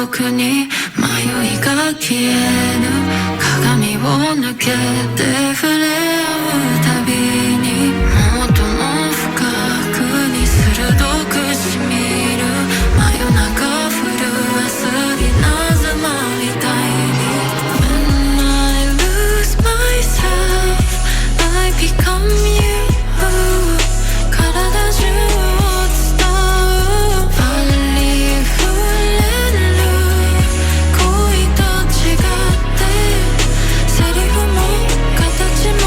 奥に迷いが消えぬ鏡を抜けて触れ合うたびにもっとも深くに鋭くしみる真夜中降る明日稲妻みたいに When I lose myself I become you 体中を伝うファリー触れる恋と違ってセリフも形も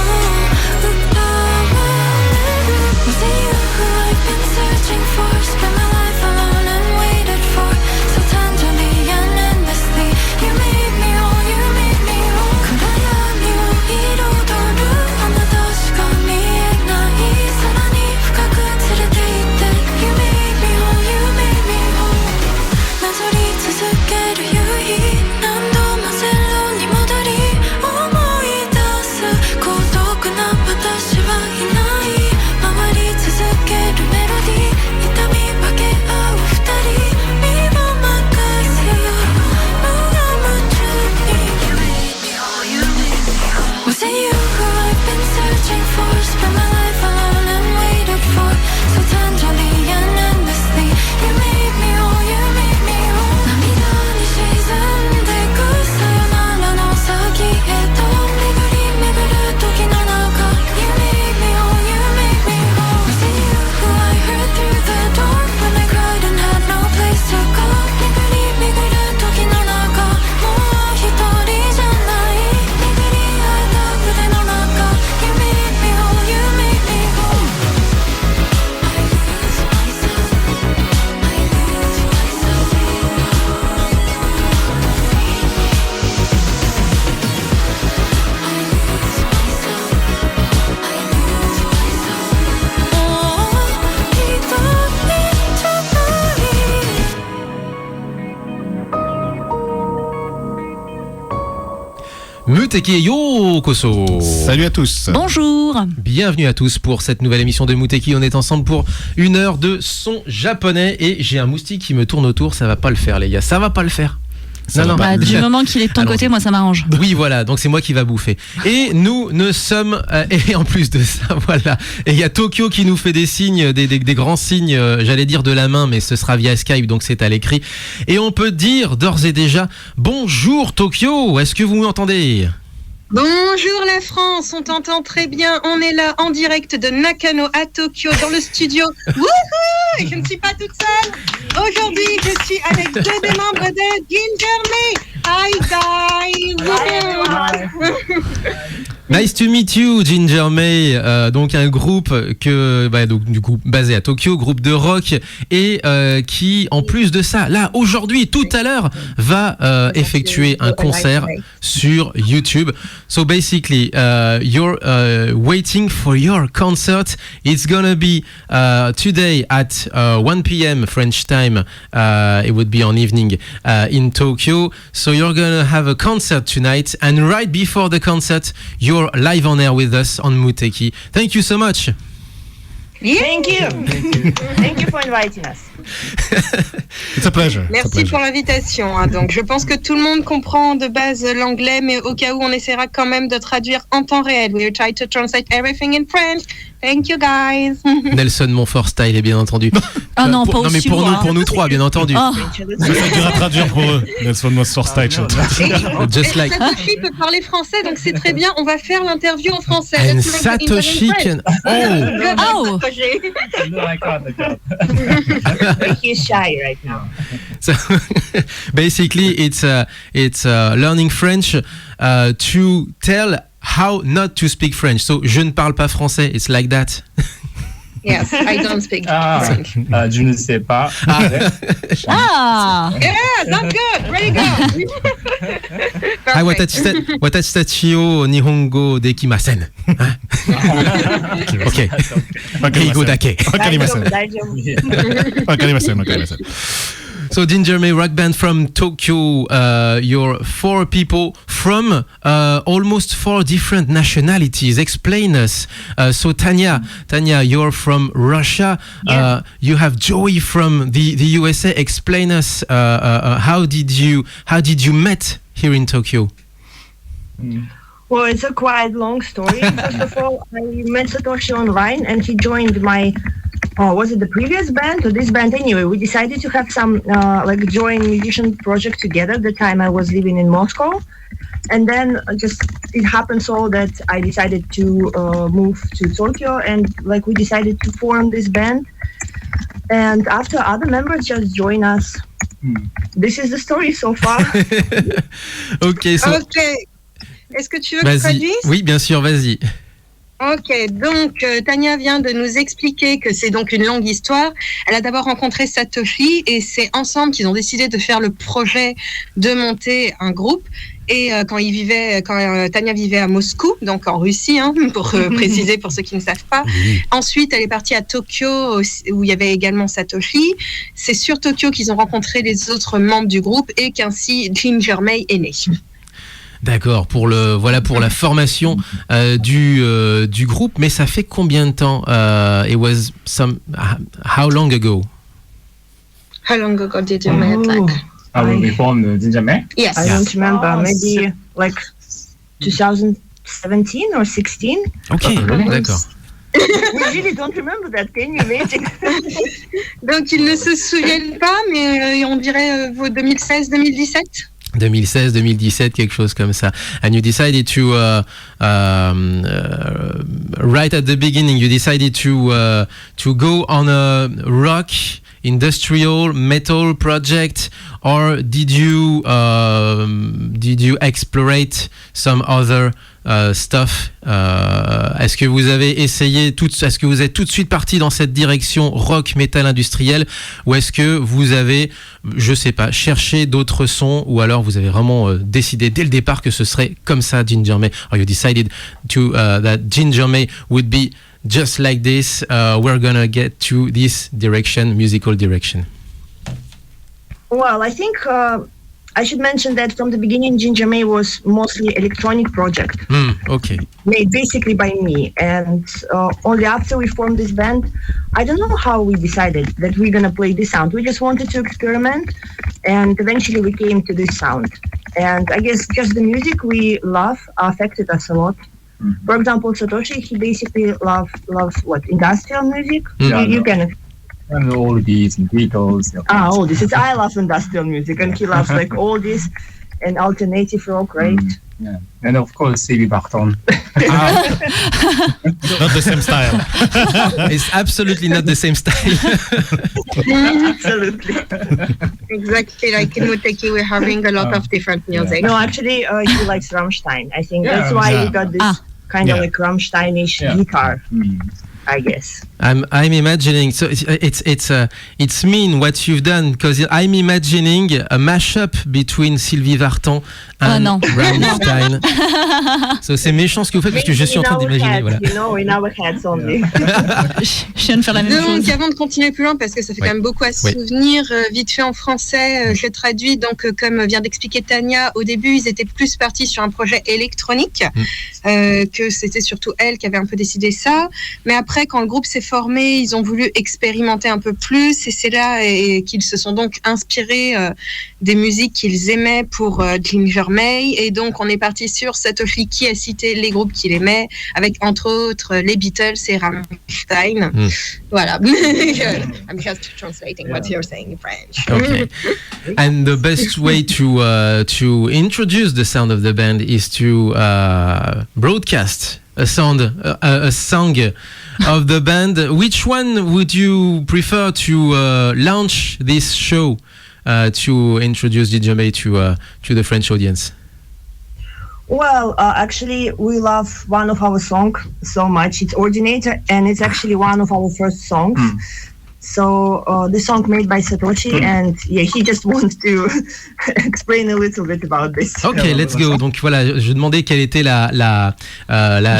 奪われる Was it you who I've been searching for Spent my life alone and waited for So tenderly and endlessly You made me whole, you made me whole 暗闇を彩るあなたしか見えないさらに深く連れて行って You made me whole, you made me whole なぞり続ける夕日何度も線路に戻り思い出す孤独な私はいない回り続けるメロディー痛み分け合う二人身を任せよ無我夢中に You made me whole, you made me whole Was it you who I've been searching for Spent my life alone and waited for So tenderly and endlessly You made me whole, you made me whole 涙に沈んでくさよならの先へと巡り巡る時の中 You made me whole, you made me whole Was it you who I heard through the door When I cried and had no place to go 巡り巡る時の中もう一人じゃない巡り合えた腕の中 You made me whole, you made me whole I lose myself I lose myself Muteki Yokoso. Salut à tous. Bonjour. Bienvenue à tous pour cette nouvelle émission de Muteki. On est ensemble pour 1 heure de son japonais et j'ai un moustique qui me tourne autour. Ça va pas le faire, les gars. Ça va pas le faire. Du moment qu'il est de ton côté, moi ça m'arrange. Oui, voilà, donc c'est moi qui va bouffer. Et nous ne sommes et en plus de ça, voilà. Et il y a Tokyo qui nous fait des signes, des grands signes, j'allais dire de la main, mais ce sera via Skype, donc c'est à l'écrit. Et on peut dire d'ores et déjà bonjour Tokyo. Est-ce que vous m'entendez? Bonjour la France, on t'entend très bien. On est là en direct de Nakano à Tokyo dans le studio. Wouhou! Et je ne suis pas toute seule. Aujourd'hui, je suis avec 2 des membres de Ginger Me. Hi guys. Nice to meet you, Ginger May. Donc un groupe donc du coup basé à Tokyo, groupe de rock et qui en plus de ça, là aujourd'hui, tout à l'heure, va effectuer un concert sur YouTube. So basically, you're waiting for your concert. It's gonna be today at 1 p.m. French time. It would be on evening in Tokyo. So you're gonna have a concert tonight, and right before the concert, you're live on air with us on Muteki. Thank you so much. Thank you. Thank you for inviting us. It's a pleasure. Merci pour l'invitation. Donc, je pense que tout le monde comprend de base l'anglais, mais au cas où, on essaiera quand même de traduire en temps réel. We'll try to translate everything in French. Thank you, guys. Nelson Montfort style, et bien entendu. Ah non, pas non, mais aussi pour nous trois, bien entendu. Oh. Ça dira traduire pour eux. Nelson Montfort style. Just like. Satoshi peut parler français, donc c'est très bien. On va faire l'interview en français. And Let's make the Satoshi interview in can. French. Oh. He's shy right now. So basically, it's learning French to tell how not to speak French. So je ne parle pas français. It's like that. Yes, I don't speak French. Je ne sais pas. Ah. Yeah, that's good. Very good. Hai, Perfect. watashi tachi o nihongo dekimasen. Ok. Eigo dake. わかりません。大丈夫。わかりません。So Ginger May rock band from Tokyo. You're 4 people from almost 4 different nationalities. Explain us. So Tanya, you're from Russia. Yeah. You have Joey from the USA. Explain us. How did you met here in Tokyo? Well, it's a quite long story. First of all, I met Satoshi online, and he joined my, was it the previous band or this band? Anyway, we decided to have some joint musician project together. At the time I was living in Moscow, and then just it happened so that I decided to move to Tokyo, and we decided to form this band. And after other members just join us. This is the story so far. Ok. Est-ce que tu veux que je Vas-y. traduise? Oui, bien sûr, vas-y. Ok, donc Tania vient de nous expliquer que c'est donc une longue histoire. Elle a d'abord rencontré Satoshi et c'est ensemble qu'ils ont décidé de faire le projet de monter un groupe. Et quand Tania vivait à Moscou, donc en Russie, pour préciser pour ceux qui ne savent pas. Ensuite, elle est partie à Tokyo où il y avait également Satoshi. C'est sur Tokyo qu'ils ont rencontré les autres membres du groupe et qu'ainsi Ginger May est née. D'accord, pour la formation du groupe, mais ça fait combien de temps? How long ago? How long ago did you meet? When we formed Ginger May? Yes. I don't remember, maybe 2017 or 16. Ok, d'accord. We really don't remember that, can you imagine? Donc ils ne se souviennent pas, mais on dirait 2016-2017. 2016-2017, quelque chose comme ça. And you decided to right at the beginning, you decided to go on a rock industrial metal project, or did you explorate some other stuff? Est-ce que vous avez essayé est-ce que vous êtes tout de suite parti dans cette direction rock metal industriel, ou est-ce que vous avez, je sais pas, cherché d'autres sons, ou alors vous avez vraiment décidé dès le départ que ce serait comme ça Ginger May, or you decided to that Ginger May would be just like this? We're gonna get to this direction, musical direction. Well, I think I should mention that from the beginning, Ginger May was mostly electronic project. Okay. Made basically by me. And only after we formed this band, I don't know how we decided that we're going to play this sound. We just wanted to experiment, and eventually we came to this sound. And I guess just the music we love affected us a lot. Mm-hmm. For example, Satoshi, he basically loves what? Industrial music? You can... And all these Beatles. all this. I love industrial music, and he loves all this and alternative rock, right? Yeah. And of course, Sylvie Vartan. Not the same style. It's absolutely not the same style. Absolutely. Exactly, like in Muteki, we're having a lot of different music. No, actually, he likes Rammstein. I think that's why we got this kind of Rammsteinish guitar. I guess. I'm imagining. So it's mean what you've done, because I'm imagining a mashup between Sylvie Vartan and Rammstein. So c'est méchant ce que vous faites, parce que je suis en train d'imaginer. Voilà. You know, in our heads only. Je viens de faire la même chose. Donc, avant de continuer plus loin, parce que ça fait quand même beaucoup à se souvenir, vite fait en français, je traduis. Donc, comme vient d'expliquer Tania, au début, ils étaient plus partis sur un projet électronique, que c'était surtout elle qui avait un peu décidé ça. Mais après, quand le groupe s'est formé, ils ont voulu expérimenter un peu plus, et c'est là qu'ils se sont donc inspirés des musiques qu'ils aimaient pour Ginger May. Et donc, on est parti sur Satoshi qui a cité les groupes qu'il aimait, avec entre autres les Beatles et Rammstein. Voilà. I'm just translating what you're saying in French. Okay. And the best way to introduce the sound of the band is to broadcast a song of the band. Which one would you prefer to launch this show to introduce Ginger May to the French audience? Well, actually, we love one of our songs so much. It's Ordinator, and it's actually one of our first songs. So the song made by Satoshi, and yeah, he just wants to explain a little bit about this. Ok, let's go. Donc voilà, je demandais quelle était la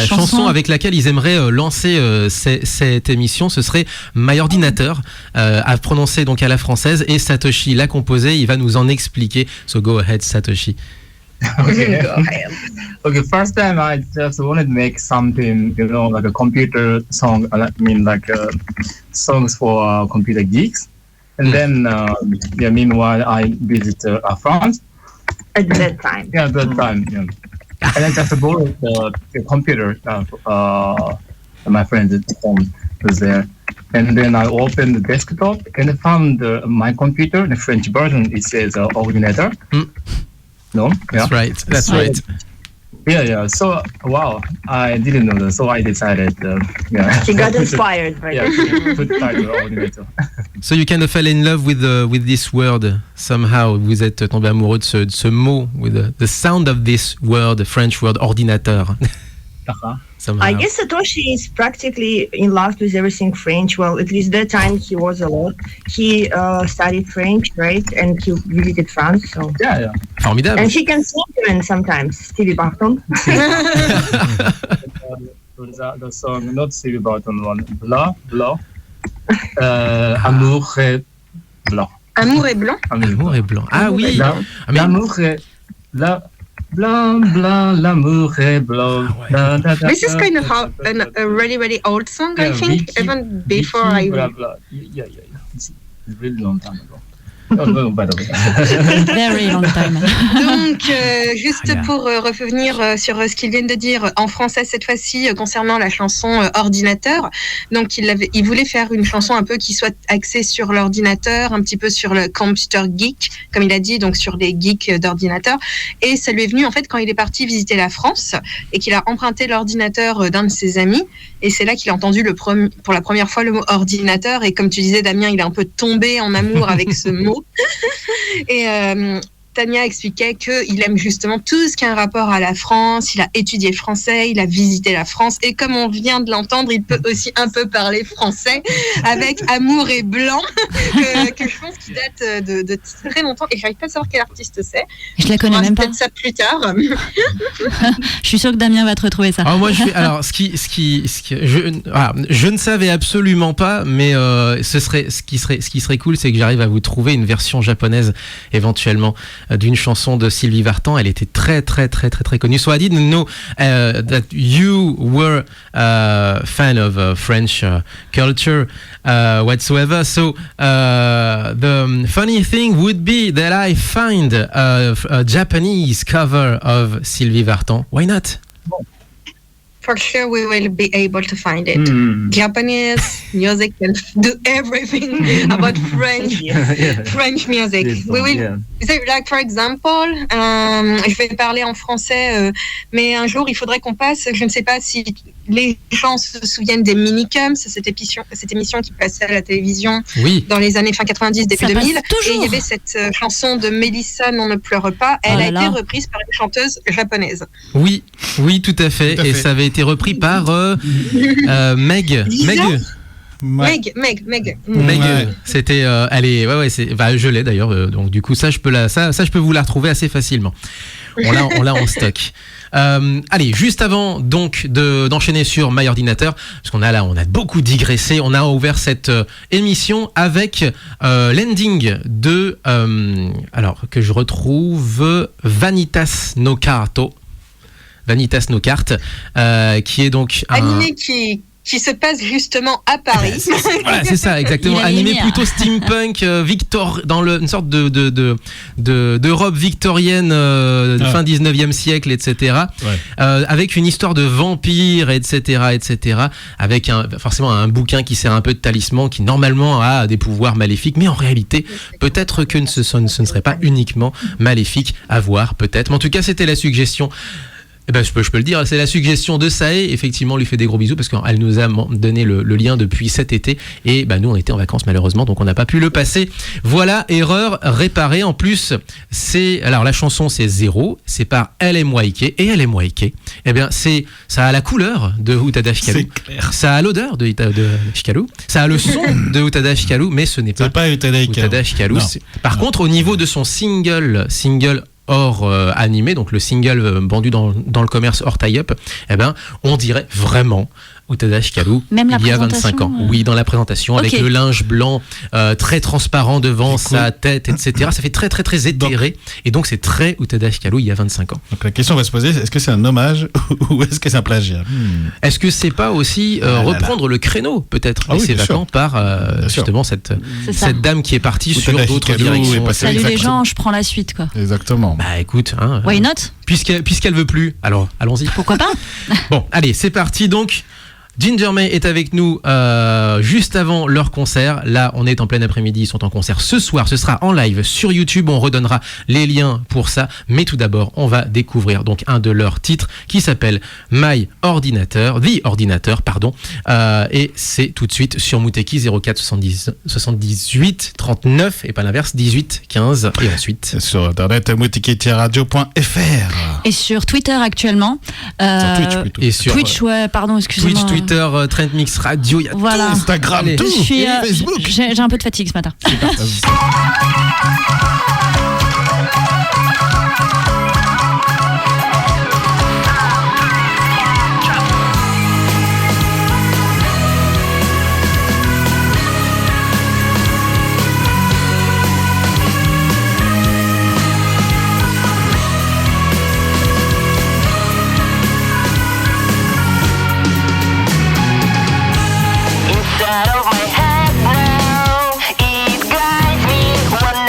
chanson avec laquelle ils aimeraient lancer cette émission. Ce serait My Ordinateur, à prononcer donc à la française, et Satoshi l'a composé. Il va nous en expliquer. So go ahead, Satoshi. Okay. Okay, first time I just wanted to make something, like a computer song, songs for computer geeks. And then, meanwhile, I visit France. At that time. Yeah, that time, yeah. And I just borrowed the computer, my friend at home was there. And then I opened the desktop and I found my computer, the French version, it says ordinateur. No? That's right. That's right. Yeah. So, wow, I didn't know that. So I decided, He got inspired by to put title ordinateur. So you kind of fell in love with this word somehow. Vous êtes tombé amoureux de ce mot, with the sound of this word, the French word ordinateur. Somehow. I guess Satoshi is practically in love with everything French. Well, at least that time he was a lot. He studied French, right? And he visited France. So Yeah. Formidable. and he can sing even sometimes. Stevie Barton. The song, not Sylvie Barton one, Blanc. Amour est blanc. Amour est blanc. Amour est blanc. Ah oui. Ah, mais- L'amour est blanc, l'amour est blanc. This is kind of a really, really old song, I think, even before I... Blah, blah. Yeah. It's really long time ago. No, by the way. Very long time. Donc, juste pour revenir sur ce qu'ils viennent de dire en français cette fois-ci concernant la chanson Ordinateur. Donc, il voulait faire une chanson un peu qui soit axée sur l'ordinateur, un petit peu sur le computer geek, comme il a dit, donc sur les geeks d'ordinateur. Et ça lui est venu en fait quand il est parti visiter la France et qu'il a emprunté l'ordinateur d'un de ses amis. Et c'est là qu'il a entendu pour la première fois le mot ordinateur. Et comme tu disais, Damien, il est un peu tombé en amour avec ce mot. Et Tania expliquait qu'il aime justement tout ce qui a un rapport à la France. Il a étudié le français, il a visité la France. Et comme on vient de l'entendre, il peut aussi un peu parler français avec Amour et Blanc, que je pense qu'il date de très longtemps. Et j'arrive pas à savoir quel artiste c'est. Je la connais même pas. Peut-être ça plus tard. Je suis sûre que Damien va te retrouver ça. Alors moi je ne savais absolument pas, mais ce qui serait cool, c'est que j'arrive à vous trouver une version japonaise éventuellement d'une chanson de Sylvie Vartan. Elle était très connue. So I didn't know that you were a fan of French culture whatsoever. So the funny thing would be that I find a Japanese cover of Sylvie Vartan. Why not? For sure, we will be able to find it. Japanese music can do everything about French music. We will, like for example, je vais parler en français, mais un jour il faudrait qu'on passe. Je ne sais pas si les gens se souviennent des Minicums, cette émission qui passait à la télévision dans les années fin 90, début 2000. Et il y avait cette chanson de Mélissa, On ne pleure pas. Elle a été reprise par une chanteuse japonaise. Oui, tout à fait. Et ça avait été repris par Meg. C'était je l'ai d'ailleurs, donc du coup ça je peux vous la retrouver assez facilement. On l'a en stock. Allez, juste avant donc d'enchaîner sur My Ordinateur, parce qu'on a beaucoup digressé, on a ouvert cette émission avec l'ending de alors que je retrouve Vanitas no Cartes, qui est donc un animé qui se passe justement à Paris. Voilà, c'est ça, exactement. Animé plutôt steampunk, dans une sorte d'Europe victorienne, fin 19e siècle, etc. Avec une histoire de vampires, etc. Avec forcément un bouquin qui sert un peu de talisman, qui normalement a des pouvoirs maléfiques, mais en réalité, peut-être que ce ne serait pas uniquement maléfique à voir, peut-être. Mais en tout cas, c'était la suggestion Eh ben, je peux le dire, c'est la suggestion de Sae. Effectivement, on lui fait des gros bisous parce qu'elle nous a donné le lien depuis cet été. Et bah, nous, on était en vacances malheureusement, donc on n'a pas pu le passer. Voilà, erreur réparée. En plus, alors la chanson, c'est Zéro. C'est par LMYK. Et LMYK, eh bien, ça a la couleur de Utada Hikaru. C'est clair. Ça a l'odeur de Hikaru. Ça a le son de Utada Hikaru, mais ce n'est C'est pas pas Utada Hikaru. Non. Par contre, au niveau de son single hors animé, donc le single vendu dans le commerce hors tie-up, eh ben, on dirait vraiment Utada Hikaru Même la il y a 25 ans. présentation, Oui, dans la présentation, avec Ok. le linge blanc très transparent devant C'est cool. sa tête, etc. Ça fait très très très éthéré. Et donc c'est très Utada Hikaru il y a 25 ans. Donc la question va se poser, est-ce que c'est un hommage ou est-ce que c'est un plagiat? Est-ce que c'est pas aussi là là. reprendre le créneau, peut-être, Ah oui, laissé bien vacant par Bien sûr. justement cette C'est ça. dame qui est partie sur Utada d'autres Hikaru est directions. passée Salut les Exactement. gens, je prends la suite, quoi. Exactement. Bah écoute, hein, Why not? puisqu'elle veut plus, alors allons-y. Pourquoi pas? Bon, allez, c'est parti donc. Ginger May est avec nous juste avant leur concert. Là, on est en plein après-midi, ils sont en concert ce soir. Ce sera en live sur YouTube. On redonnera les liens pour ça. Mais tout d'abord, on va découvrir donc un de leurs titres qui s'appelle The Ordinateur, pardon. Et c'est tout de suite sur Muteki 04 78 39 et pas l'inverse 18 15 et ensuite. Sur internet, mutiketiaradio.fr. Et sur Twitter actuellement. Sur Twitch plutôt. Et sur Twitch, ouais, pardon, excusez-moi. Twitch, Twitter, Trend Mix Radio, il y a Voilà. Instagram, Allez. tout. Je suis, Et Facebook. j'ai un peu de fatigue ce matin. Inside of my head now, it guides me. One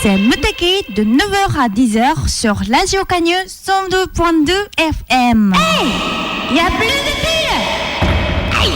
c'est Muteki de 9h à 10h sur Radio Cagnes 102.2 FM. Hey, y a plus de filles. Hey.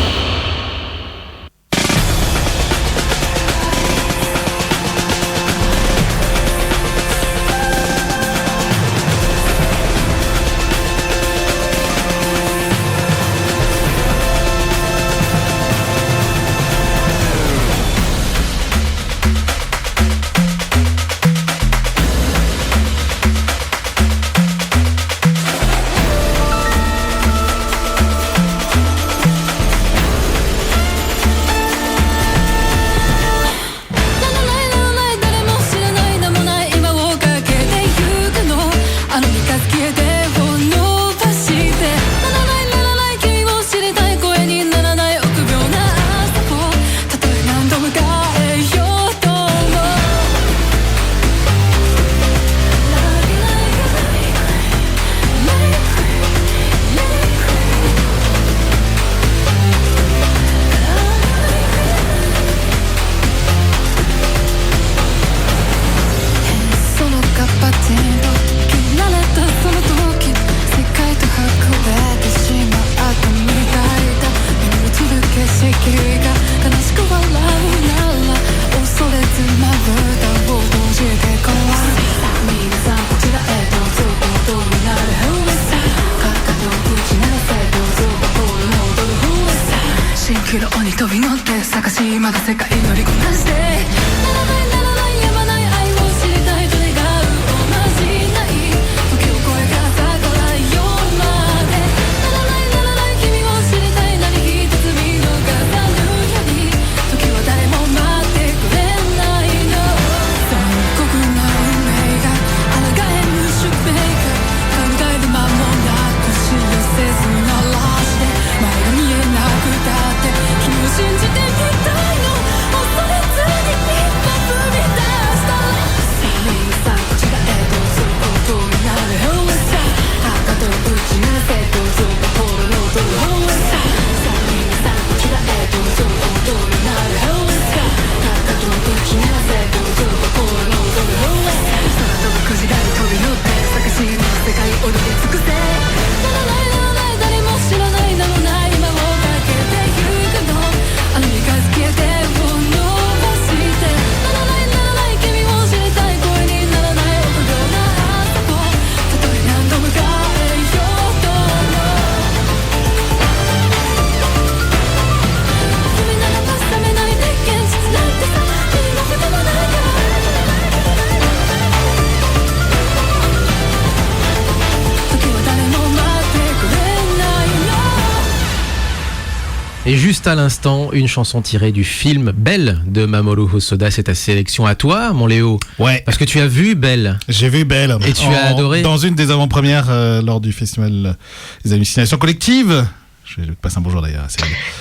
Et juste à l'instant, une chanson tirée du film Belle de Mamoru Hosoda. C'est ta sélection à toi, mon Léo. Ouais. Parce que tu as vu Belle. J'ai vu Belle. Et tu as adoré. Dans une des avant-premières lors du festival des hallucinations collectives. Je vais te passer un bonjour d'ailleurs.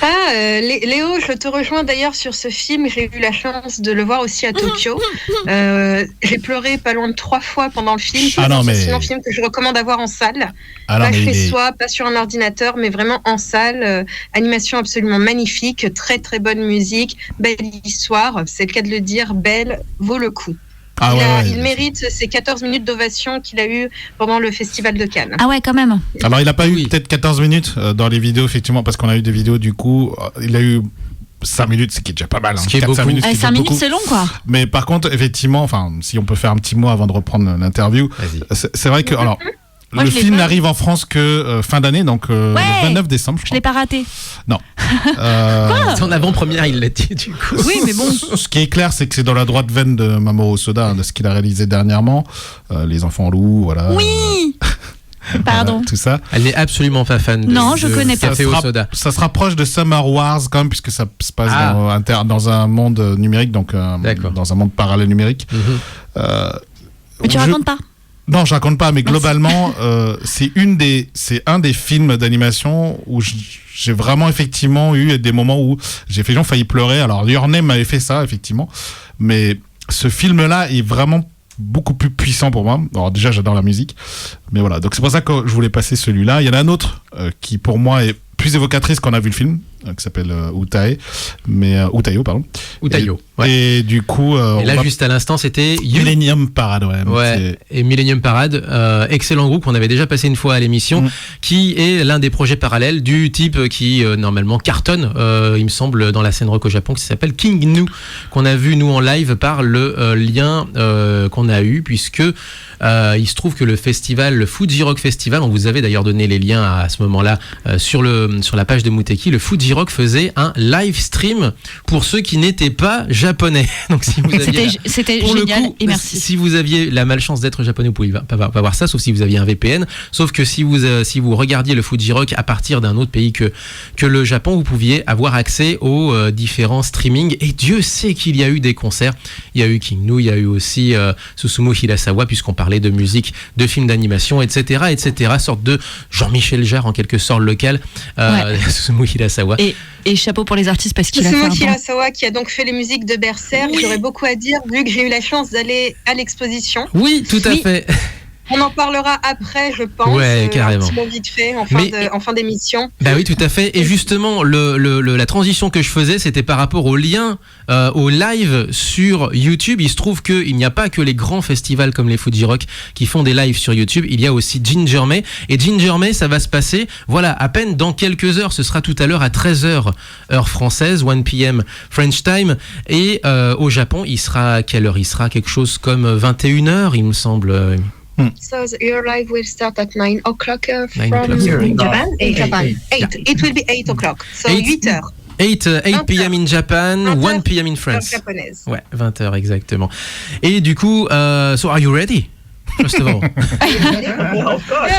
Léo, je te rejoins d'ailleurs sur ce film. J'ai eu la chance de le voir aussi à Tokyo. J'ai pleuré pas loin de 3 fois pendant le film. C'est un film que je recommande à voir en salle. Pas chez soi, pas sur un ordinateur, mais vraiment en salle. Animation absolument magnifique, très très bonne musique, belle histoire. C'est le cas de le dire, Belle vaut le coup. Il mérite ces 14 minutes d'ovation qu'il a eu pendant le festival de Cannes. Ah ouais, quand même. Alors, il n'a pas eu peut-être 14 minutes dans les vidéos, effectivement, parce qu'on a eu des vidéos, du coup, il a eu 5 minutes, ce qui est déjà pas mal. Ce qui est beaucoup. 5 minutes, 5 minutes, c'est long, quoi. Mais par contre, effectivement, si on peut faire un petit mot avant de reprendre l'interview, c'est vrai que... Alors, Moi, le film n'arrive en France que fin d'année, donc le 29 décembre, je crois. Je l'ai pas raté. Non. En avant-première, il l'a dit, du coup. Oui, mais bon. Ce qui est clair, c'est que c'est dans la droite veine de Mamoru Hosoda, de ce qu'il a réalisé dernièrement. Les enfants loups, voilà. Oui. Pardon. Tout ça. Elle n'est absolument pas fan de Non, je connais pas. Café Hosoda. Ça se rapproche de Summer Wars quand même, puisque ça se passe dans un monde numérique, donc dans un monde parallèle numérique. Mais tu racontes pas. Non, je raconte pas, mais globalement, c'est un des films d'animation où j'ai vraiment effectivement eu des moments où j'ai failli pleurer. Alors, Your Name m'avait fait ça, effectivement, mais ce film-là est vraiment beaucoup plus puissant pour moi. Alors déjà, j'adore la musique, mais voilà. Donc c'est pour ça que je voulais passer celui-là. Il y en a un autre qui, pour moi, est plus évocatrice quand on a vu le film. qui s'appelle Utayo, pardon. Utayo. Et du coup, et là, juste à l'instant, c'était Millennium Parade, et Millennium Parade, excellent groupe qu'on avait déjà passé une fois à l'émission, qui est l'un des projets parallèles du type qui normalement cartonne, il me semble, dans la scène rock au Japon, qui s'appelle King Gnu, qu'on a vu nous en live par le lien qu'on a eu, puisque il se trouve que le festival, le Fuji Rock Festival, on vous avait d'ailleurs donné les liens à ce moment-là sur la page de Muteki, le Fuji Rock faisait un live stream pour ceux qui n'étaient pas japonais. Donc si vous aviez c'était pour génial, le coup, et merci. si vous aviez la malchance d'être japonais, vous pouvez pas voir ça, sauf si vous aviez un VPN. Sauf que si vous regardiez le Fuji Rock à partir d'un autre pays que le Japon, vous pouviez avoir accès aux différents streamings. Et Dieu sait qu'il y a eu des concerts. Il y a eu King Gnu, il y a eu aussi Susumu Hirasawa, puisqu'on parlait de musique, de films d'animation, etc., sorte de Jean-Michel Jarre en quelque sorte local. Susumu Hirasawa. Et chapeau pour les artistes parce qu'il a fait un Susumu Hirasawa qui a donc fait les musiques de Berserk. J'aurais beaucoup à dire vu que j'ai eu la chance d'aller à l'exposition. Oui, tout à fait. On en parlera après, je pense. Ouais, carrément. Un petit mot vite fait, en fin d'émission. Bah oui, tout à fait. Et justement, la transition que je faisais, c'était par rapport au lien, au live sur YouTube. Il se trouve qu'il n'y a pas que les grands festivals comme les Fuji Rock qui font des lives sur YouTube. Il y a aussi Ginger May. Et Ginger May, ça va se passer, voilà, à peine dans quelques heures. Ce sera tout à l'heure à 13h, heure française, 1 p.m. French time. Et au Japon, il sera à quelle heure? Il sera quelque chose comme 21h, il me semble. So your live will start at 9 o'clock 9 from o'clock. Japan? Eight. Japan. 8. It will be 8 o'clock. So 8 heures. 8 p.m. in Japan, 1 p.m. in France. Japonaise. Ouais, 20h exactement. Et du coup, so are you ready? First of all. Of course.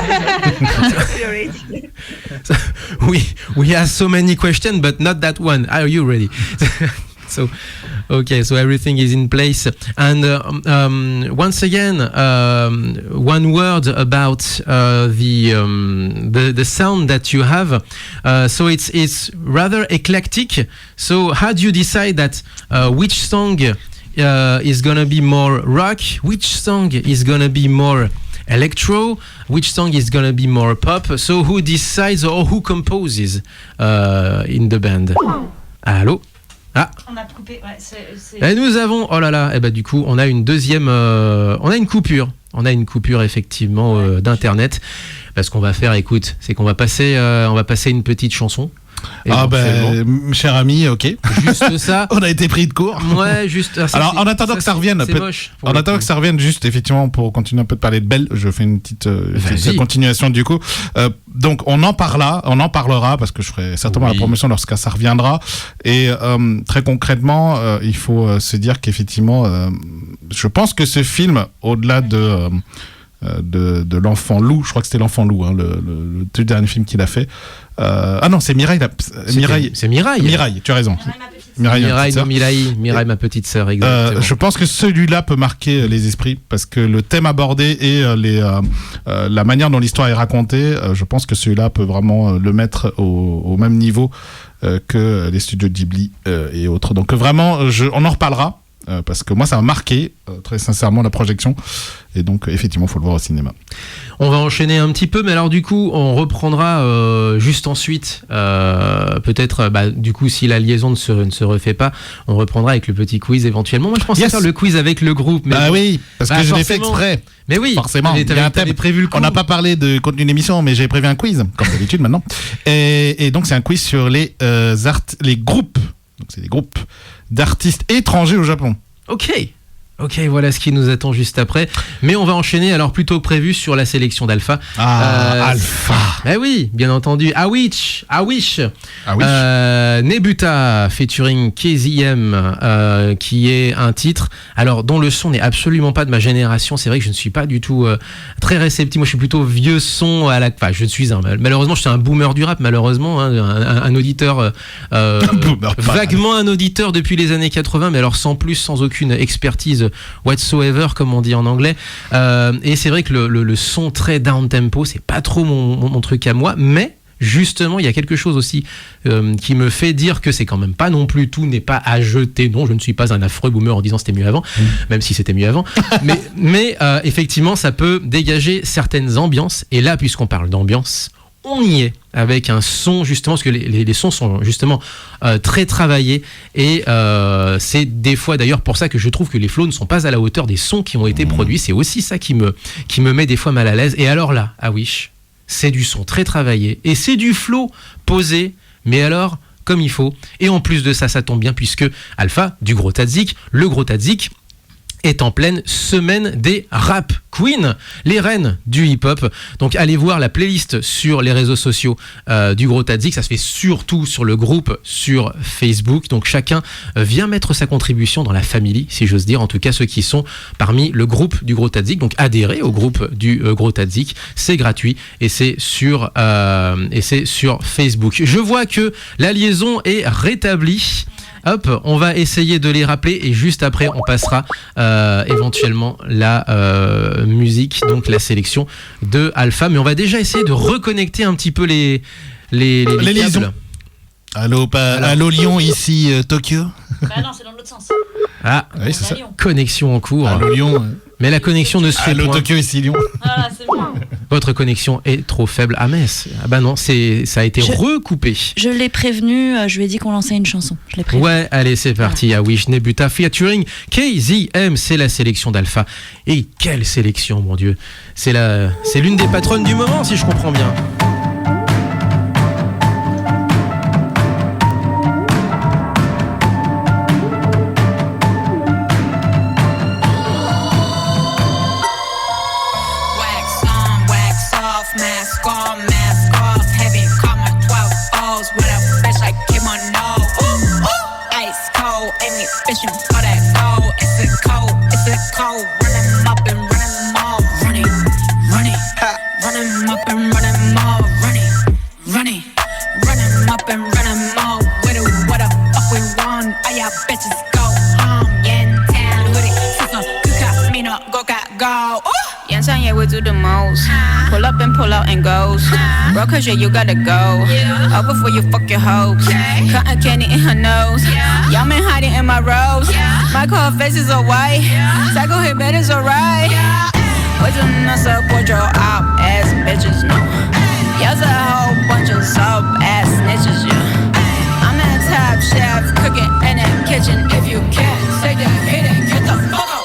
So, we have so many questions, but not that one. Are you ready? So, okay, so everything is in place. And once again, one word about the sound that you have. So it's rather eclectic. So how do you decide that which song is gonna be more rock? Which song is gonna be more electro? Which song is gonna be more pop? So who decides or who composes in the band? Allô? Ah. On a coupé, Et nous avons, oh là là, et bah du coup, on a une deuxième, on a une coupure effectivement d'internet, parce qu'on va faire, écoute, c'est qu'on va passer une petite chanson. Ah ben, cher ami, ok. Juste ça. On a été pris de court. Ouais, juste. Ça, alors, en attendant que ça revienne, juste effectivement pour continuer un peu de parler de Belle, je fais une petite continuation du coup. Donc, on en parlera parce que je ferai certainement la promotion lorsque ça reviendra. Et très concrètement, il faut se dire qu'effectivement, je pense que ce film, au-delà de l'enfant loup, je crois que c'était l'enfant loup, hein, le tout dernier film qu'il a fait. Ah non, c'est Mireille. C'est Mireille. Mireille, tu as raison. Mireille, ma petite sœur, exactement. Je pense que celui-là peut marquer les esprits parce que le thème abordé et la manière dont l'histoire est racontée, je pense que celui-là peut vraiment le mettre au même niveau que les studios Ghibli et autres. Donc vraiment, on en reparlera. Parce que moi ça m'a marqué très sincèrement la projection et donc effectivement il faut le voir au cinéma. On va enchaîner un petit peu, mais alors du coup on reprendra juste ensuite peut-être du coup si la liaison ne se refait pas, on reprendra avec le petit quiz éventuellement. Moi je pensais faire le quiz avec le groupe, mais oui, parce que je l'ai fait exprès. Mais oui, forcément, il y a un thème. Prévu le coup. On n'a pas parlé de contenu d'émission, mais j'ai prévu un quiz comme d'habitude maintenant. Et donc c'est un quiz sur les groupes. Donc c'est des groupes d'artistes étrangers au Japon. Ok, voilà ce qui nous attend juste après. Mais on va enchaîner alors plutôt que prévu sur la sélection d'Alpha. Alpha. Eh oui, bien entendu. Awish. Nebuta featuring KZM, qui est un titre alors dont le son n'est absolument pas de ma génération. C'est vrai que je ne suis pas du tout très réceptif. Moi, je suis plutôt vieux son à la. Enfin, je suis malheureusement, je suis un boomer du rap. Malheureusement, hein, un auditeur vaguement un auditeur depuis les années 80, mais alors sans aucune expertise whatsoever comme on dit en anglais, et c'est vrai que le son très down tempo c'est pas trop mon truc à moi, mais justement il y a quelque chose aussi qui me fait dire que c'est quand même pas non plus, tout n'est pas à jeter. Non, je ne suis pas un affreux boomer en disant c'était mieux avant, même si c'était mieux avant, mais effectivement ça peut dégager certaines ambiances, et là puisqu'on parle d'ambiance, on y est avec un son justement, parce que les sons sont justement très travaillés et c'est des fois d'ailleurs pour ça que je trouve que les flows ne sont pas à la hauteur des sons qui ont été produits. C'est aussi ça qui me met des fois mal à l'aise. Et alors là, à Wish, c'est du son très travaillé et c'est du flow posé, mais alors comme il faut. Et en plus de ça, ça tombe bien puisque Alpha du Gros Tadzik, le Gros Tadzik, est en pleine semaine des rap queens, les reines du hip-hop. Donc allez voir la playlist sur les réseaux sociaux du Gros Tadzik. Ça se fait surtout sur le groupe sur Facebook. Donc chacun vient mettre sa contribution dans la famille, si j'ose dire. En tout cas ceux qui sont parmi le groupe du Gros Tadzik. Donc adhérez au groupe du Gros Tadzik. C'est gratuit et c'est sur Facebook. Je vois que la liaison est rétablie. Hop, on va essayer de les rappeler et juste après on passera éventuellement la musique, donc la sélection de Alpha. Mais on va déjà essayer de reconnecter un petit peu les câbles. Allô Lyon, ici Tokyo. Bah non, c'est dans l'autre sens. Ah, oui, c'est ça. Connexion en cours. Allô Lyon. Mais la connexion ne se fait Allô point. Tokyo, ici Lyon. Voilà, c'est bien. Votre connexion est trop faible à Metz. Ah bah non, ça a été recoupé. Je l'ai prévenu, je lui ai dit qu'on lançait une chanson. Je l'ai prévenu. Ouais, allez, c'est parti. Ah Wish Nebuta featuring KZM, c'est la sélection d'Alpha. Et quelle sélection, mon Dieu. C'est l'une des patronnes du moment, si je comprends bien. Pull up and pull out and goes. Bro, cause you gotta go. Over before you fuck your hoes. Cotton candy in her nose. Y'all been hiding in my rose. My car faces are white. Psycho hit bed is alright. Wait till I support your op ass bitches, no. Y'all's a whole bunch of sub ass snitches, yeah. I'm that top chef cooking in that kitchen. If you can't take that hit and get the fuck up.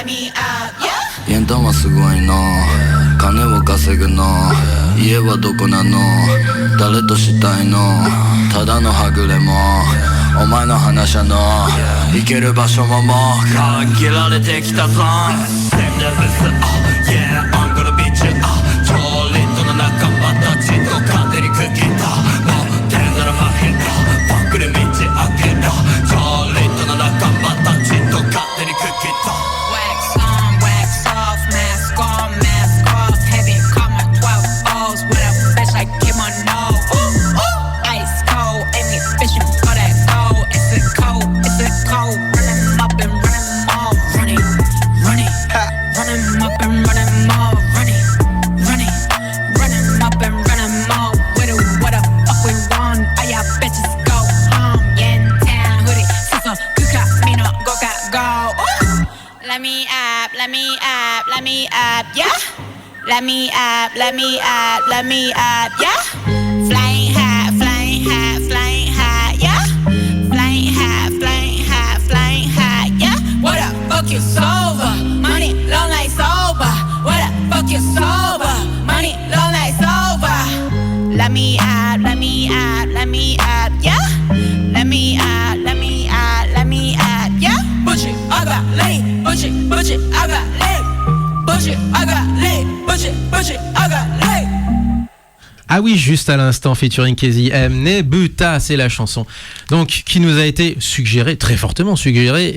let me up, yeah. 縁談はすごいの金を稼ぐの家はどこなの誰としたいのただのはぐれもお前の話やの行ける場所ももう限られてきたぞ Same levels, yeah, I'm gonna beat you 超リットの仲間たちと勝手に区切ったもう天なら負けたバックで道開けた超リットの仲間たちと勝手に区切った Wax on, wax off, mask on, mask off. Heavy, call my 12 O's with a bitch like Kim on no. Ooh, ooh, ice cold, ain't me fishing for that gold. It's a cold, it's a cold. Run 'em up and run 'em all. Running, running, run 'em up and run 'em all. Running, running, run 'em up and run 'em all. What the fuck we want? All y'all bitches go home. Yeah, in town, hoodie, sister, kuka, me no go got go. Ooh. Let me up, let me up, let me up, yeah. Let me up, let me up, let me up, yeah. Flying high, flying high, flying high, yeah. Flying high, flying high, flying high, yeah. What the fuck you sober? Money long like sober. What the fuck you sober? Money long like sober. Let me up, let me up, let me up, yeah. Let me up, let me up, let me up, yeah. Butchie, I got lean. Butchie, butchie, I got lean. Butchie, I got lean. Butchie, butchie, I got lean. Ah oui, juste à l'instant, featuring Casey M. Nebuta, c'est la chanson. Donc, qui nous a été suggérée, très fortement suggérée,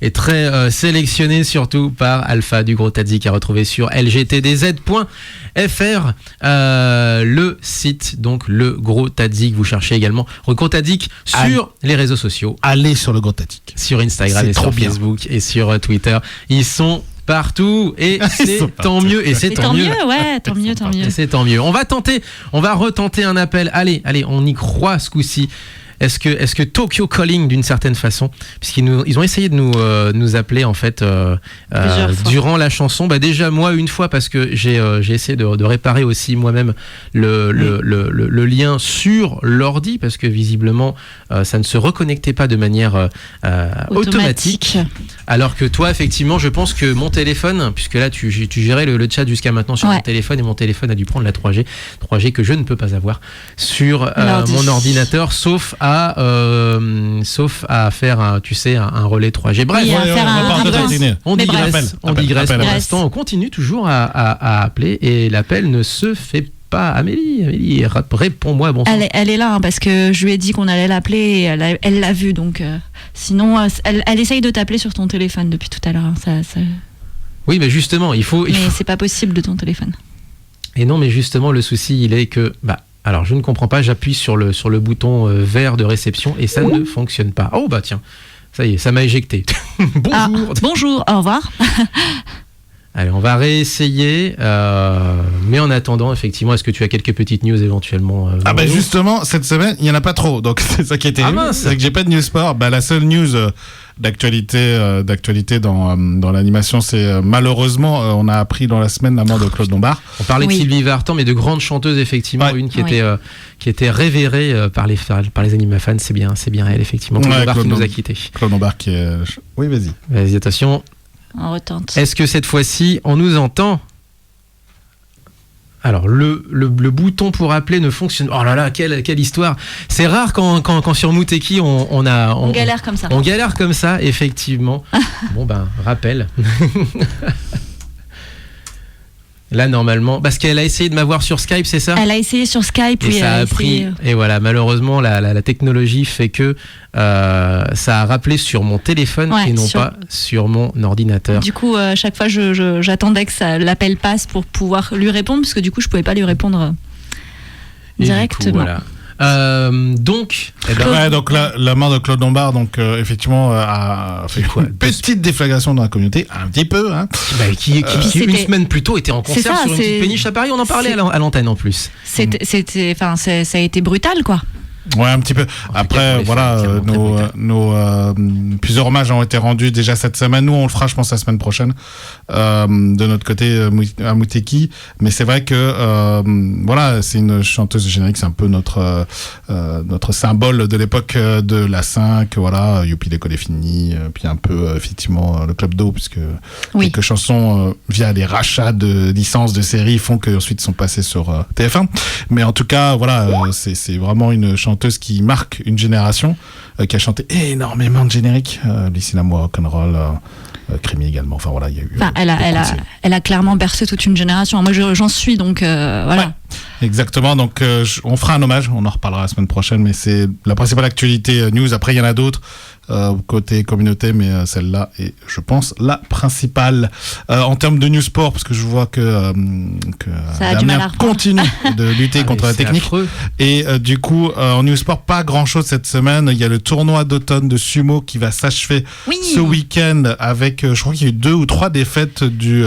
et très sélectionnée surtout par Alpha du Gros Tadzik, à retrouver sur lgtdz.fr, le site, donc le Gros Tadzik. Vous cherchez également le Gros Tadzik sur les réseaux sociaux. Allez sur le Gros Tadzik. Sur Instagram C'est et trop sur bien. Facebook et sur Twitter. Ils sont partout et c'est tant mieux. Et c'est tant mieux. Ouais, tant mieux, tant mieux. Et c'est tant mieux. On va retenter un appel. Allez, on y croit ce coup-ci. Est-ce que Tokyo Calling d'une certaine façon, puisqu'ils ont essayé de nous appeler en fait durant la chanson. Bah déjà moi une fois parce que j'ai essayé de réparer aussi moi-même le lien sur l'ordi parce que visiblement ça ne se reconnectait pas de manière automatique. Alors que toi effectivement je pense que mon téléphone, puisque là tu gérais le chat jusqu'à maintenant sur mon téléphone et mon téléphone a dû prendre la 3G que je ne peux pas avoir sur mon ordinateur sauf à faire un relais 3G. Bref, on digresse pour l'instant. On continue toujours à appeler et l'appel ne se fait pas. Amélie, réponds-moi. Bonsoir. Elle est là hein, parce que je lui ai dit qu'on allait l'appeler et elle l'a vu. Donc, sinon, elle essaye de t'appeler sur ton téléphone depuis tout à l'heure. Hein, ça... Oui, mais justement, il faut. C'est pas possible de ton téléphone. Et non, mais justement, le souci, il est que. Alors, je ne comprends pas, j'appuie sur le bouton vert de réception et ça ne fonctionne pas. Oh, bah tiens, ça y est, ça m'a éjecté. Bonjour. Bonjour, au revoir. Allez, on va réessayer. Mais en attendant, effectivement, est-ce que tu as quelques petites news éventuellement justement, cette semaine, il n'y en a pas trop. Donc, c'est ça qui était c'est que j'ai pas de news sport. La seule news d'actualité dans l'animation, c'est malheureusement, on a appris dans la semaine la mort de Claude Lombard. On parlait de Sylvie Vartan, mais de grandes chanteuses, effectivement. Une qui était révérée par les animafans. C'est bien elle, effectivement. Claude Lombard qui nous a quittés. Claude Lombard qui est... Oui, vas-y. Vas-y, attention. On retente. Est-ce que cette fois-ci, on nous entend ? Alors, le bouton pour appeler ne fonctionne. Oh là là, quelle histoire. C'est rare quand sur Mouteki, on galère comme ça. On galère comme ça, effectivement. Bon, rappel. Là, normalement, parce qu'elle a essayé de m'avoir sur Skype, c'est ça ? Elle a essayé sur Skype, et ça a pris. Et voilà, malheureusement, la technologie fait que ça a rappelé sur mon téléphone et non pas sur mon ordinateur. Du coup, chaque fois, j'attendais que l'appel passe pour pouvoir lui répondre, parce que du coup, je pouvais pas lui répondre directement. Du coup, voilà. Donc la mort de Claude Lombard, donc effectivement a fait une petite déflagration dans la communauté, un petit peu, hein. Qui une semaine plus tôt était en concert sur une petite péniche à Paris. On en parlait à l'antenne en plus. Ça a été brutal, quoi. Ouais, un petit peu. Après, voilà, nos plusieurs hommages ont été rendus déjà cette semaine. Nous, on le fera, je pense, la semaine prochaine, de notre côté à Mouteki. Mais c'est vrai que, voilà, c'est une chanteuse de générique, c'est un peu notre symbole de l'époque de la 5, voilà, Youpi, l'école est finie, puis un peu, effectivement, le Club d'eau, puisque quelques chansons, via les rachats de licences de séries, font qu'ensuite sont passées sur TF1. Mais en tout cas, voilà, c'est vraiment une chanteuse qui marque une génération, qui a chanté énormément de génériques, Lucie Lamour, Rock'n'Roll, Crémy également. Enfin voilà, il y a eu. Elle a clairement bercé toute une génération. Moi, j'en suis donc voilà. Ouais, exactement. Donc on fera un hommage. On en reparlera la semaine prochaine, mais c'est la principale actualité news. Après, il y en a d'autres. Côté communauté, mais celle-là est, je pense, la principale. En termes de news sport, parce que je vois que Damien continue de lutter contre la technique. Affreux. Et du coup, en news sport, pas grand-chose cette semaine. Il y a le tournoi d'automne de sumo qui va s'achever ce week-end avec, je crois qu'il y a eu 2 ou 3 défaites du...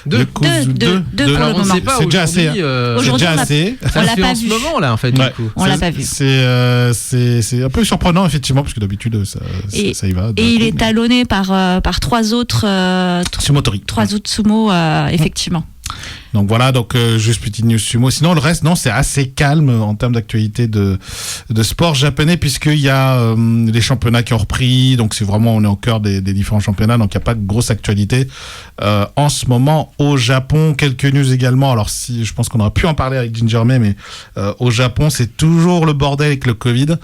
Deux pour le moment. C'est déjà assez. C'est déjà assez. On l'a pas vu. En ce moment, là, en fait, du coup. On l'a pas vu. C'est un peu surprenant, effectivement, parce que d'habitude, ça y va. Et il est talonné par 3 autres Sumotori. 3 autres sumo, effectivement. Donc voilà, juste petite news sumo. Sinon le reste, non, c'est assez calme en termes d'actualité de sport japonais, puisqu'il y a les championnats qui ont repris. Donc c'est vraiment, on est au cœur des différents championnats, donc il n'y a pas de grosse actualité en ce moment au Japon. Quelques news également. Alors si je pense qu'on aurait pu en parler avec Ginger May, mais au Japon c'est toujours le bordel avec le Covid.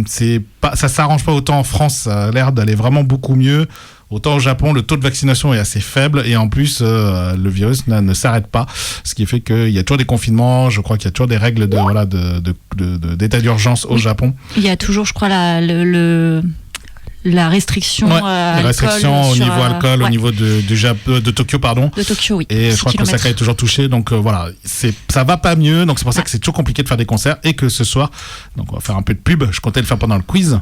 C'est pas, ça s'arrange pas autant en France. Ça a l'air d'aller vraiment beaucoup mieux. Autant au Japon, le taux de vaccination est assez faible et en plus, le virus ne s'arrête pas. Ce qui fait qu'il y a toujours des confinements. Je crois qu'il y a toujours des règles d'état d'urgence au Japon. Il y a toujours, je crois, la restriction, la restriction au niveau alcool, au niveau de Tokyo, pardon. De Tokyo, oui. Et je crois que Osaka est toujours touché, donc voilà, ça va pas mieux, donc c'est pour ça que c'est toujours compliqué de faire des concerts et que ce soir, donc on va faire un peu de pub. Je comptais le faire pendant le quiz,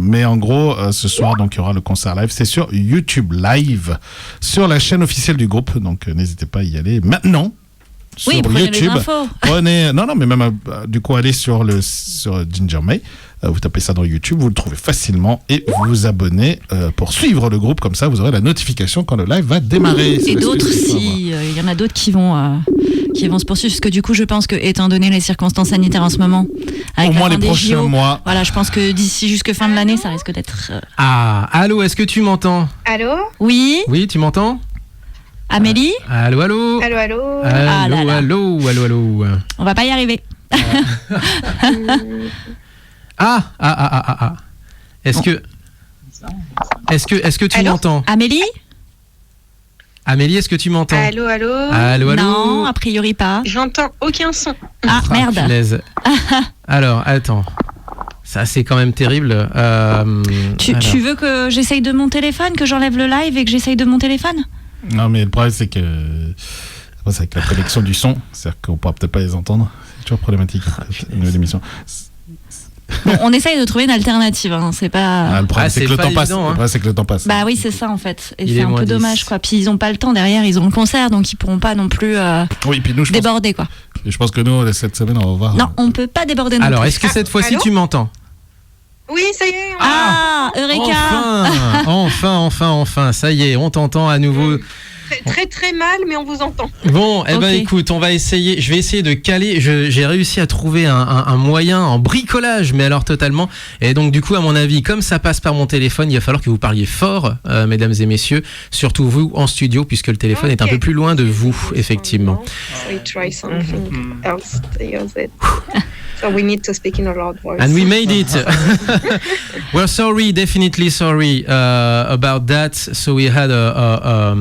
mais en gros, ce soir, donc il y aura le concert live, c'est sur YouTube Live, sur la chaîne officielle du groupe, donc n'hésitez pas à y aller maintenant. Sur YouTube, prenez, non, mais même du coup, allez sur Ginger May. Vous tapez ça dans YouTube, vous le trouvez facilement et vous vous abonnez pour suivre le groupe, comme ça vous aurez la notification quand le live va démarrer. Et d'autres, il y en a d'autres qui vont se poursuivre, parce que du coup je pense que, étant donné les circonstances sanitaires en ce moment, avec au moins les prochains mois, voilà, je pense que d'ici jusque fin de l'année ça risque d'être... Allô, est-ce que tu m'entends? Allô? Oui, tu m'entends? Amélie? Allô? Allô? Allô? On va pas y arriver. Est-ce que tu m'entends? Amélie, est-ce que tu m'entends? Allô? Non, a priori pas. J'entends aucun son. Merde. Punaise. Alors, attends. Ça, c'est quand même terrible. Tu veux que j'essaye de mon téléphone, que j'enlève le live et que j'essaye de mon téléphone? Non, mais le problème, c'est que c'est avec la connexion du son, c'est-à-dire qu'on pourra peut-être pas les entendre. C'est toujours problématique au niveau de l'émission. Bon, on essaye de trouver une alternative, hein. C'est pas... le problème, c'est que le temps passe. Le problème, c'est que le temps passe. Bah oui, c'est ça en fait. Et c'est un peu dommage, quoi. Puis ils ont pas le temps derrière, ils ont le concert, donc ils pourront pas non plus puis nous, déborder, quoi. Et je pense que nous, cette semaine, on va voir. Non, on peut pas déborder non Alors, plus. est-ce que cette fois-ci tu m'entends? Oui, ça y est. Eureka! Enfin, ça y est, on t'entend à nouveau. Très très mal, mais on vous entend. Bon, écoute, on va essayer. Je vais essayer de caler. J'ai réussi à trouver un moyen en bricolage, mais alors totalement. Et donc du coup, à mon avis, comme ça passe par mon téléphone, il va falloir que vous parliez fort, mesdames et messieurs, surtout vous en studio, puisque le téléphone est un peu plus loin de vous, effectivement. We try something else to use it. So we need to speak in a loud voice. And we made it. We're sorry, definitely sorry about that. So we had a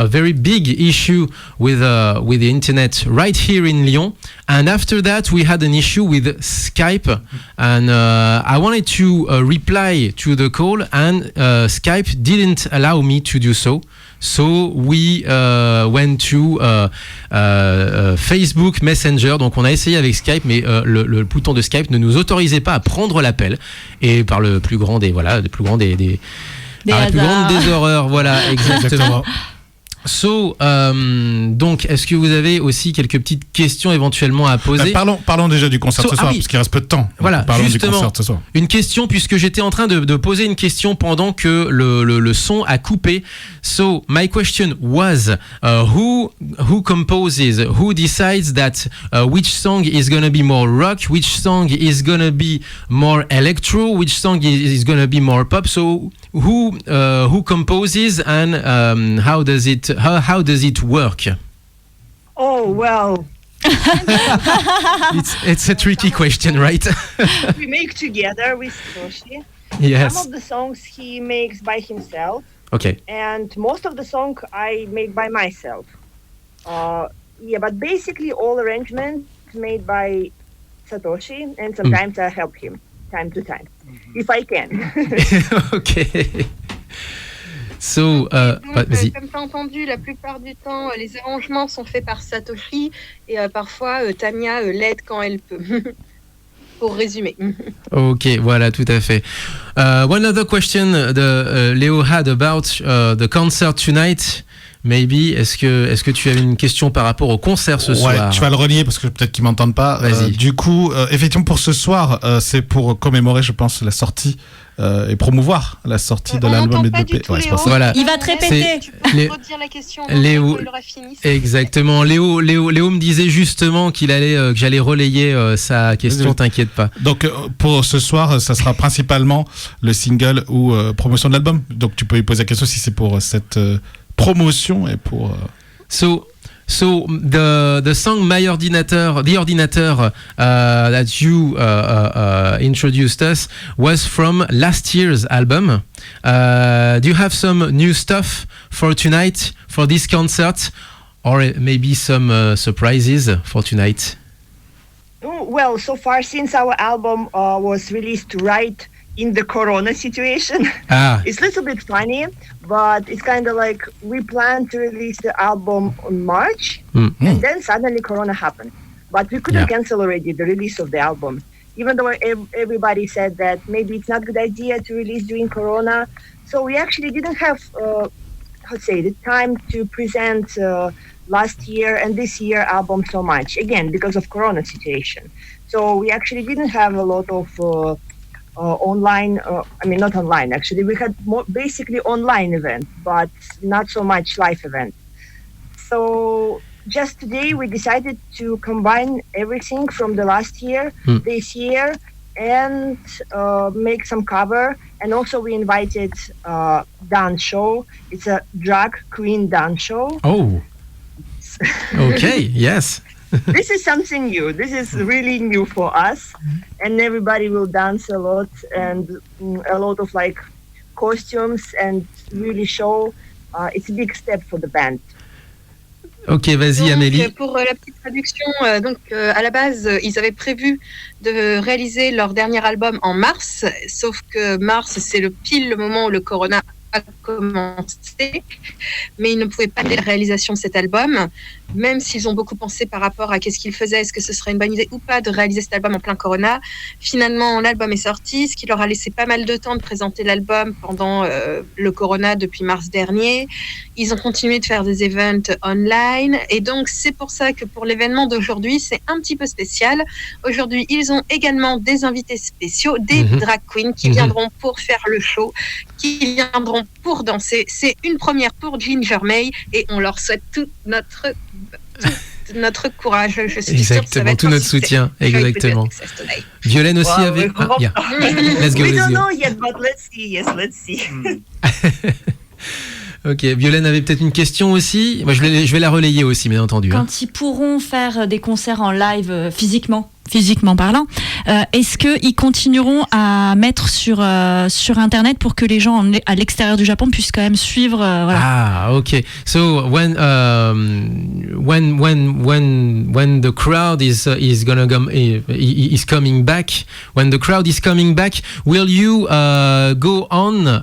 very big issue with the internet right here in Lyon, and after that we had an issue with Skype, and I wanted to reply to the call, and Skype didn't allow me to do so. So we went to Facebook Messenger. Donc on a essayé avec Skype, mais le bouton de Skype ne nous autorisait pas à prendre l'appel. Et par le plus grand des horreurs, voilà, exactement. So, donc, est-ce que vous avez aussi quelques petites questions éventuellement à poser? Parlons déjà du concert ce soir, parce qu'il reste peu de temps. Voilà, parlons justement, du concert ce soir. Une question, puisque j'étais en train de poser une question pendant que le son a coupé. So, my question was, who composes, who decides that which song is going to be more rock, which song is going to be more electro, which song is going to be more pop? So, who composes, and how does it work? Oh, well. It's a tricky question, right? We make together with Toshi. Yes. Some of the songs he makes by himself. Okay. And most of the song I make by myself. But basically all arrangements made by Satoshi, and sometimes I help him time to time, if I can. Okay. So, vas-y. Comme tu as entendu, la plupart du temps, les arrangements sont faits par Satoshi, et parfois Tania l'aide quand elle peut. Pour résumer. Ok, voilà, tout à fait. One other question Léo had about the concert tonight. Maybe, est-ce que tu as une question par rapport au concert ce soir? Ouais, tu vas le relier parce que peut-être qu'ils m'entendent pas. Du coup, effectivement, pour ce soir, c'est pour commémorer, je pense, la sortie et promouvoir la sortie de l'album et de l'EP. Ouais, c'est pour ça. Voilà. Il va te répéter. Tu peux redire la question Léo, quand il aura fini. Exactement. Léo me disait justement que j'allais relayer sa question. T'inquiète pas. Donc pour ce soir, ça sera principalement le single ou promotion de l'album. Donc tu peux lui poser la question si c'est pour cette promotion et pour. So So the song My Ordinateur, the Ordinateur that you introduced us was from last year's album. Do you have some new stuff for tonight, for this concert, or maybe some surprises for tonight? Well, so far since our album was released right in the Corona situation, it's a little bit funny, but it's kind of like we planned to release the album in March, and then suddenly Corona happened. But we couldn't cancel already the release of the album, even though everybody said that maybe it's not a good idea to release during Corona. So we actually didn't have, the time to present last year and this year album so much, again, because of Corona situation. So we actually didn't have a lot of online, not online, actually. We had basically online event, but not so much live event. So just today we decided to combine everything from the last year, this year, and make some cover. And also we invited dance show. It's a drag queen dance show. Oh, okay, yes. This is something new. This is really new for us, and everybody will dance a lot and a lot of like costumes and really show. It's a big step for the band. Ok, vas-y Amélie. Pour la petite traduction, à la base, ils avaient prévu de réaliser leur dernier album en mars, sauf que mars, c'est pile le moment où le corona a commencé, mais ils ne pouvaient pas aider la réalisation de cet album, même s'ils ont beaucoup pensé par rapport à qu'est-ce qu'ils faisaient, est-ce que ce serait une bonne idée ou pas de réaliser cet album en plein corona. Finalement, l'album est sorti, ce qui leur a laissé pas mal de temps de présenter l'album pendant le corona depuis mars dernier. Ils ont continué de faire des events online, et donc c'est pour ça que pour l'événement d'aujourd'hui, c'est un petit peu spécial. Aujourd'hui, ils ont également des invités spéciaux, des drag queens qui viendront pour faire le show, qui viendront pour danser. C'est une première pour Ginger May, et on leur souhaite tout notre courage. Je suis sûre que ça va être tout notre soutien. Exactement. Violaine aussi avait. Let's go. We don't know yet, but let's see. Yes, let's see. Ok, Violaine avait peut-être une question aussi. Moi, je vais la relayer aussi, bien entendu. Quand ils pourront faire des concerts en live physiquement parlant, est-ce qu'ils continueront à mettre sur Internet pour que les gens à l'extérieur du Japon puissent quand même suivre voilà. Ah, ok. So when the crowd is gonna come is coming back, when the crowd is coming back, will you go on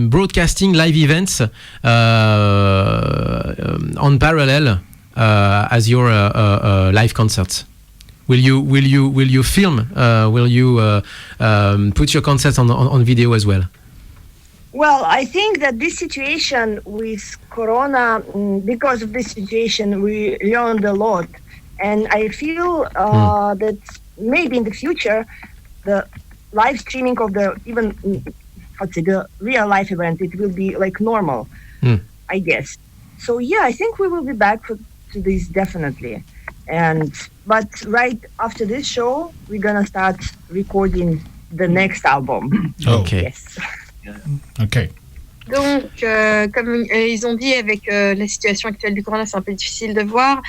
broadcasting live events on parallel as your live concerts? Will you film? Will you put your concerts on video as well? Well, I think that this situation with Corona, because of this situation, we learned a lot, and I feel that maybe in the future, the live streaming of the real life event, it will be like normal, I guess. So yeah, I think we will be back to this definitely. But right after this show, we're gonna start recording the next album. Okay. Yes. Okay. Donc, comme ils ont dit, avec la situation actuelle du corona, c'est un peu difficile de voir.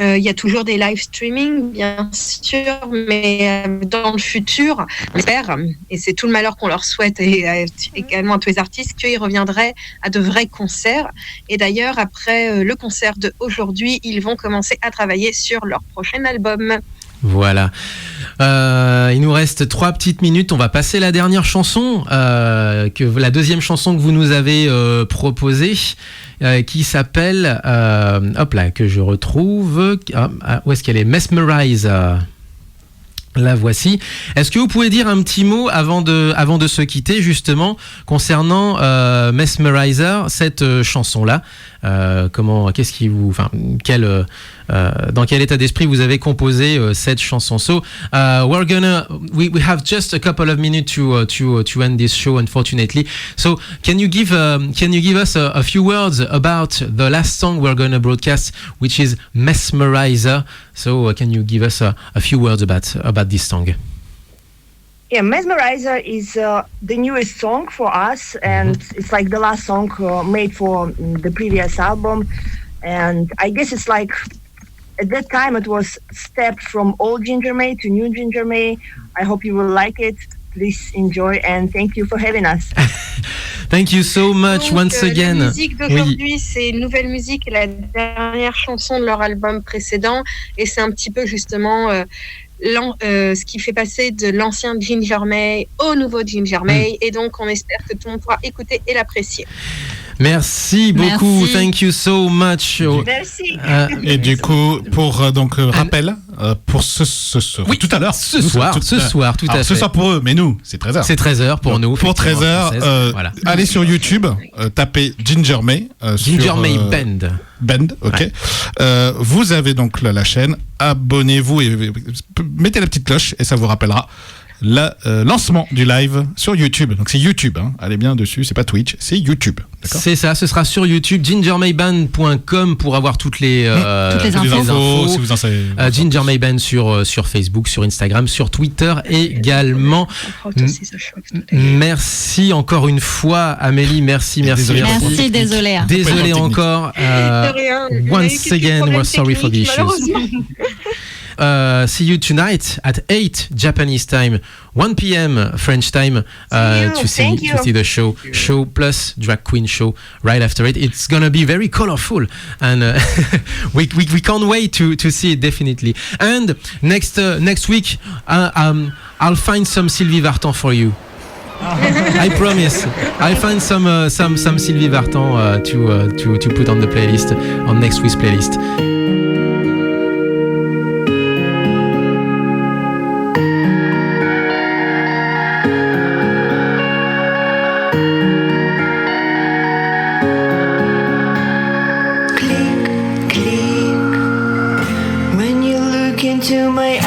Il y a toujours des live streaming, bien sûr, mais dans le futur, on espère, et c'est tout le malheur qu'on leur souhaite, et également à tous les artistes, qu'ils reviendraient à de vrais concerts. Et d'ailleurs, après le concert d'aujourd'hui, ils vont commencer à travailler sur leur prochain album. Voilà. Il nous reste 3 petites minutes. On va passer la dernière chanson, la deuxième chanson que vous nous avez proposée, qui s'appelle, que je retrouve. Où est-ce qu'elle est? Mesmerize. La voici. Est-ce que vous pouvez dire un petit mot avant de se quitter, justement, concernant Mesmerizer, cette chanson-là? Qu'est-ce qui vous, dans quel état d'esprit vous avez composé cette chanson? So we have just a couple of minutes to end this show, unfortunately. So can you give us a few words about the last song we're gonna broadcast, which is Mesmerizer? So can you give us a few words about this song? Yeah, Mesmerizer is the newest song for us, and it's like the last song made for the previous album. And I guess it's like, at that time it was step from old Ginger May to new Ginger May. I hope you will like it. Please enjoy and thank you for having us. Thank you so much Donc, once again. La musique d'aujourd'hui, c'est une nouvelle musique, la dernière chanson de leur album précédent, et c'est un petit peu justement ce qui fait passer de l'ancien Ginger May au nouveau Ginger May, et donc on espère que tout le monde pourra écouter et l'apprécier. Merci beaucoup. Merci. Thank you so much. Merci. Et du coup, pour rappel, pour Oui, tout à l'heure. Ce soir, tout à fait. Ce soir pour eux, mais nous, c'est 13h. C'est 13h pour nous. Pour effectivement, 13h, française. Voilà. allez sur YouTube, tapez Ginger May. Ginger May Band. Band, ok. Ouais. Vous avez donc la chaîne, abonnez-vous et mettez la petite cloche et ça vous rappellera le lancement du live sur YouTube. Donc c'est YouTube, hein. Allez bien dessus, c'est pas Twitch, c'est YouTube. D'accord. C'est ça, ce sera sur YouTube, gingermayband.com pour avoir toutes les infos, si vous en savez. Ginger May Band sur Facebook, sur Instagram, sur Twitter également. Merci encore une fois, Amélie. Merci. Désolé. Merci, désolé. Désolé Technique. encore. De rien. Il y a eu Once quelques again, problèmes we're sorry for the techniques, issues. malheureusement. See you tonight at 8 Japanese time, 1 p.m. French time to Thank you. see the show plus drag queen show right after it. It's gonna be very colorful and we can't wait to see it definitely. And next week I'll find some Sylvie Vartan for you. I promise. I'll find some Sylvie Vartan to put on the playlist, on next week's playlist. Click, click. When you look into my